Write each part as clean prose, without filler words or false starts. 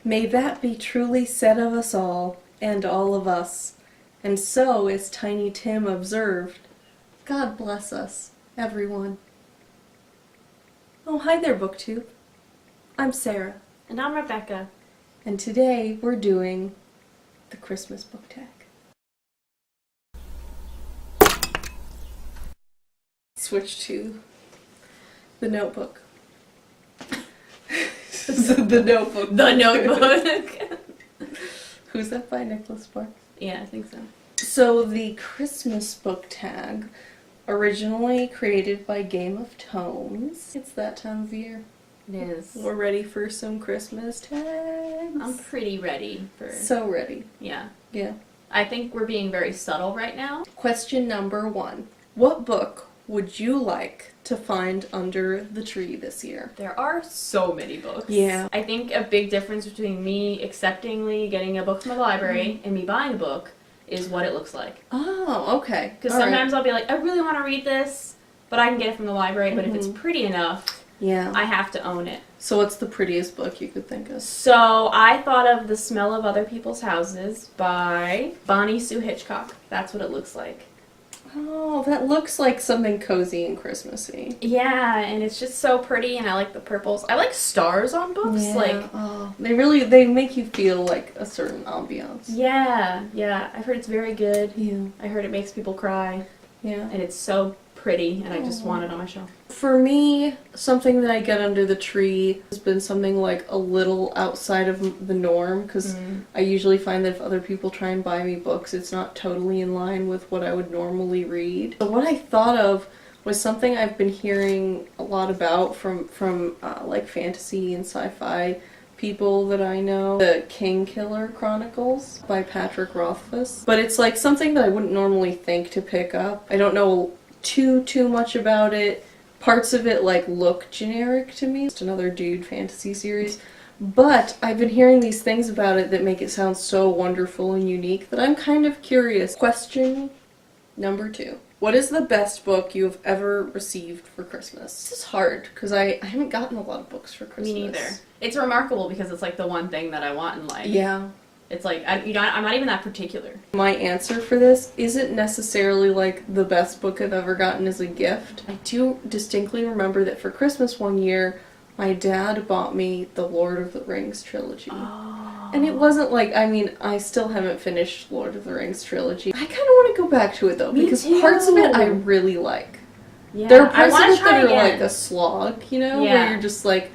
May that be truly said of us all, and all of us. And so, as Tiny Tim observed, God bless us, everyone. Oh, hi there, BookTube. I'm Sarah. And I'm Rebecca. And today we're doing the Christmas book tag. Switch to the Notebook. The Notebook. The Notebook. Who's that by? Nicholas Sparks? Yeah, I think so. So the Christmas book tag, originally created by Game of Tomes. It's that time of year. It is. We're ready for some Christmas tags. I'm pretty ready for... So ready. Yeah. Yeah. I think we're being very subtle right now. Question number 1. What book would you like to find under the tree this year? There are so many books. Yeah. I think a big difference between me acceptingly getting a book from the library and me buying a book is what it looks like. Oh, okay. Because sometimes I'll be like, I really want to read this, but I can get it from the library, but if it's pretty enough, yeah, I have to own it. So what's the prettiest book you could think of? So I thought of The Smell of Other People's Houses by Bonnie Sue Hitchcock. That's what it looks like. Oh, that looks like something cozy and Christmassy. Yeah, and it's just so pretty, and I like the purples. I like stars on books. Yeah. Like, oh, they make you feel like a certain ambiance. yeah. I've heard it's very good. Yeah. I heard it makes people cry, Yeah. and it's so pretty, and I just want it on my shelf. For me, something that I get under the tree has been something like a little outside of the norm, because I usually find that if other people try and buy me books, it's not totally in line with what I would normally read. So what I thought of was something I've been hearing a lot about from like fantasy and sci-fi people that I know. The Kingkiller Chronicles by Patrick Rothfuss. But it's like something that I wouldn't normally think to pick up. I don't know too much about it. Parts of it like look generic to me. It's another dude fantasy series. But I've been hearing these things about it that make it sound so wonderful and unique that I'm kind of curious. Question number 2. What is the best book you have ever received for Christmas? This is hard because I haven't gotten a lot of books for Christmas. Me neither. It's remarkable because it's like the one thing that I want in life. Yeah. It's like, I'm not even that particular. My answer for this isn't necessarily like the best book I've ever gotten as a gift. I do distinctly remember that for Christmas one year, my dad bought me the Lord of the Rings trilogy. Oh. And it wasn't like, I mean, I still haven't finished Lord of the Rings trilogy. I kind of want to go back to it though, Me because too. parts of it I really like. Yeah, There are parts I of want it to try that are again. like a slog, you know, Yeah. where you're just like,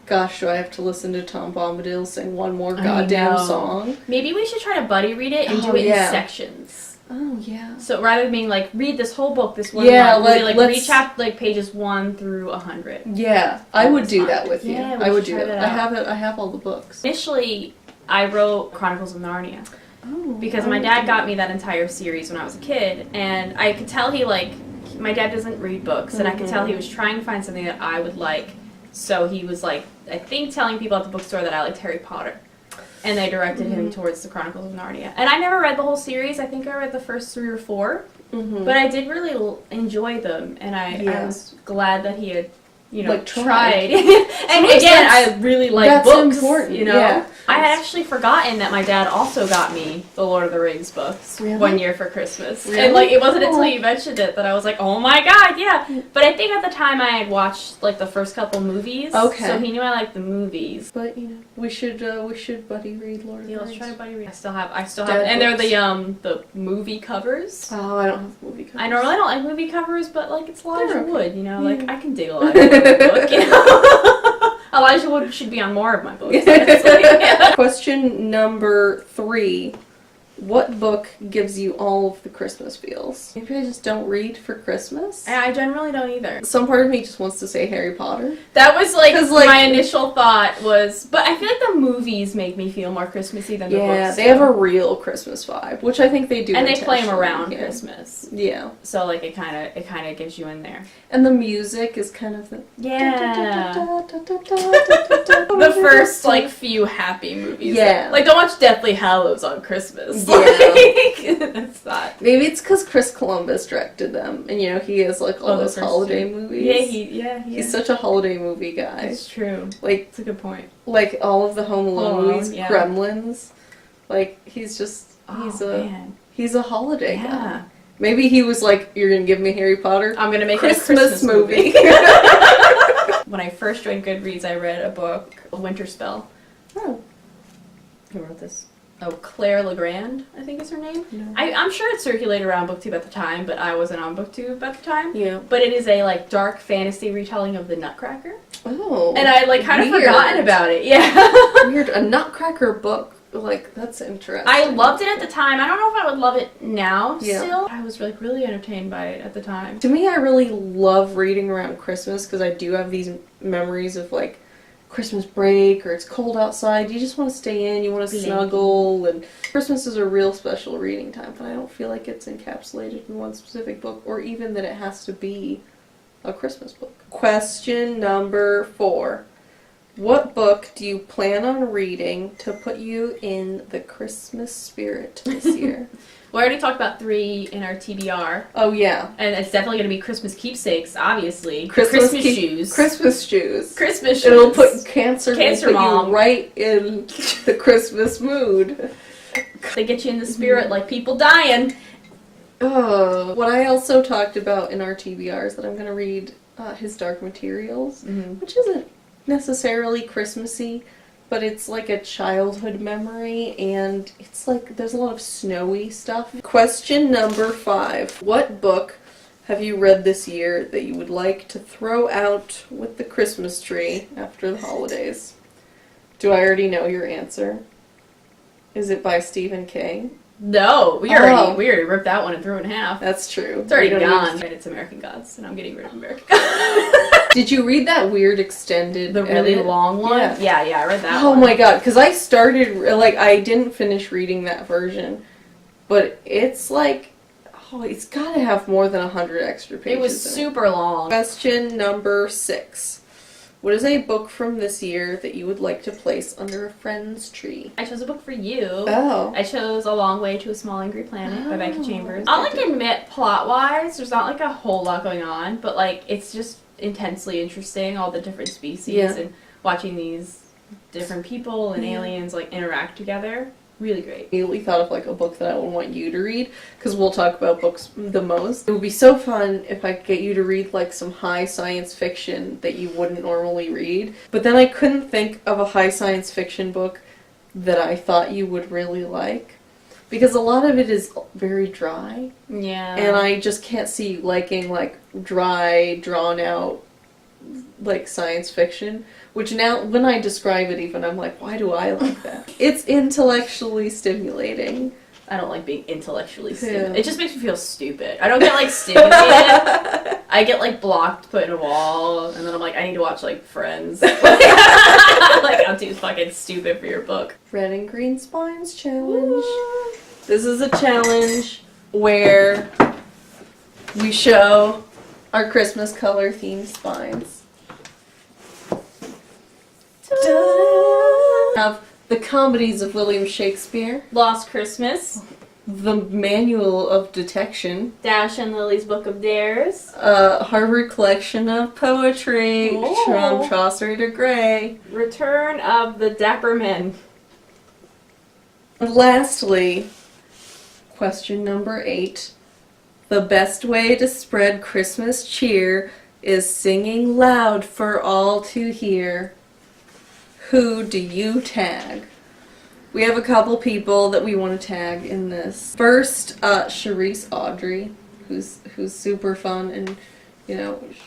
gosh, do I have to listen to Tom Bombadil sing one more I goddamn know. song? Maybe we should try to buddy read it and Oh, do it yeah. in sections. Oh, yeah. So rather than being like, read this whole book this one Yeah, month, like, like let's- read like pages 1 through 100. Yeah, I would That's do fun. that with you. Yeah, we I would should do try that. that I have all the books. Initially, I wrote Chronicles of Narnia Oh, because my dad got me that entire series when I was a kid, and I could tell my dad doesn't read books, and I could tell he was trying to find something that I would like. So he was like, I think telling people at the bookstore that I liked Harry Potter. And they directed him towards the Chronicles of Narnia. And I never read the whole series. I think I read the first 3 or 4. But I did really enjoy them. And I was glad that he had, Like, tried. tried. And again, I really like that's books. important, You know? yeah. I had actually forgotten that my dad also got me the Lord of the Rings books Really? one year for Christmas. Really? And like it wasn't until Oh. you mentioned it that I was like, oh my god, yeah. But I think at the time I had watched like the first couple movies. Okay. So he knew I liked the movies. But we should buddy read Lord of Yeah, the let's Rings. try to buddy read. I still have Dad and they're books. the movie covers. Oh, I don't have movie covers. I normally don't like movie covers, but like it's Elijah They're okay. Wood, you know, Yeah. like I can dig Elijah Wood in a book, you know. Elijah Wood should be on more of my books, honestly. Question number 3. What book gives you all of the Christmas feels? Maybe I just don't read for Christmas. I generally don't either. Some part of me just wants to say Harry Potter. That was like 'Cause, like- my initial thought was, but I feel like the movies make me feel more Christmassy than the books. Yeah, they do. have a real Christmas vibe, which I think they do. and they play them intentionally, around yeah. Christmas, Yeah, so like it kind of gives you in there. and the music is kind of the The first like few happy movies. Yeah. Like don't watch Deathly Hallows on Christmas. Like, that's that. Maybe it's because Chris Columbus directed them, and he has like all the those first holiday two. movies. He's He's such a holiday movie guy. That's true. Like That's a good point. all of the Home Alone Home Alone, movies, yeah. Gremlins. Like he's Man. a holiday Yeah. guy. Maybe he was like, "You're gonna give me Harry Potter? I'm gonna make Christmas, it a Christmas movie." When I first joined Goodreads, I read a book, Winter Spell. Oh. Who wrote this? Oh, Claire Legrand, I think is her name. No. I'm sure it circulated around BookTube at the time, but I wasn't on BookTube at the time. Yeah. But it is a like dark fantasy retelling of the Nutcracker, Oh. and I like kind of Weird. forgotten about it. Yeah. Weird. A Nutcracker book. Like that's interesting. I loved it at the time. I don't know if I would love it now. Yeah. Still, I was like really entertained by it at the time. To me, I really love reading around Christmas because I do have these memories of like Christmas break or it's cold outside. You just want to stay in, you want to snuggle, and Christmas is a real special reading time, but I don't feel like it's encapsulated in one specific book or even that it has to be a Christmas book. Question number 4. What book do you plan on reading to put you in the Christmas spirit this year? Well, I already talked about 3 in our TBR. Oh, yeah. And it's definitely going to be Christmas keepsakes, obviously. Christmas shoes. Christmas shoes. Christmas shoes. It'll put Cancer Cancer will put Mom. you right in the Christmas mood. They get you in the spirit like people dying. Oh, what I also talked about in our TBR is that I'm going to read His Dark Materials, which isn't necessarily Christmassy, but it's like a childhood memory, and it's like there's a lot of snowy stuff. Question number 5. What book have you read this year that you would like to throw out with the Christmas tree after the holidays? Do I already know your answer? Is it by Stephen King? No, we already ripped that one and threw it in half. That's true. It's already We don't gone. need And it's American Gods, and I'm getting rid of American Gods. Did you read that weird extended The really edit? long one? Yeah. Yeah, I read that Oh one. my god, because I started, like, I didn't finish reading that version, but it's like, it's gotta have more than 100 extra pages. It was in super long. Question number 6. What is a book from this year that you would like to place under a friend's tree? I chose a book for you. Oh. I chose A Long Way to a Small Angry Planet by Becky Oh. Chambers. I'll like admit, plot-wise, there's not like a whole lot going on, but like it's just intensely interesting, all the different species and watching these different people and aliens like interact together. Really great. Immediately thought of like a book that I would want you to read, because we'll talk about books the most. It would be so fun if I could get you to read like some high science fiction that you wouldn't normally read. But then I couldn't think of a high science fiction book that I thought you would really like, because a lot of it is very dry. Yeah. And I just can't see you liking like dry, drawn out like science fiction. Which now, when I describe it even, I'm like, why do I like that? It's intellectually stimulating. I don't like being intellectually stimulated. Yeah. It just makes me feel stupid. I don't get like stimulated. I get like blocked, put in a wall, and then I'm like, I need to watch like Friends. Like I'm too fucking stupid for your book. Red and Green Spines Challenge. This is a challenge where we show our Christmas color themed spines. Have the comedies of William Shakespeare, Lost Christmas, the Manual of Detection, Dash and Lily's Book of Dares, Harvard Collection of Poetry from Chaucer to Gray. Return of the Dapper Men. And lastly, question number 8. The best way to spread Christmas cheer is singing loud for all to hear. Who do you tag? We have a couple people that we want to tag in this. First, Charisse Audrey, who's super fun, and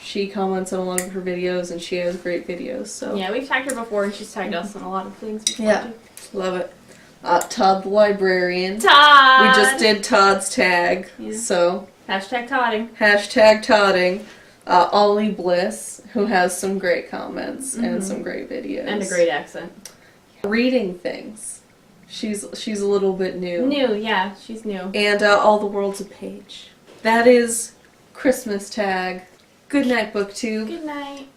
she comments on a lot of her videos, and she has great videos. So Yeah, we've tagged her before, and she's tagged us on a lot of things before. yeah, too. love it. Todd the librarian. Todd! We just did Todd's tag, so Hashtag Todding. hashtag Todding. Ollie Bliss, who has some great comments and some great videos. And a great accent. Reading things. She's a little bit new. New, yeah, she's new. And All the World's a Page. That is Christmas tag. Good night, BookTube. Good night.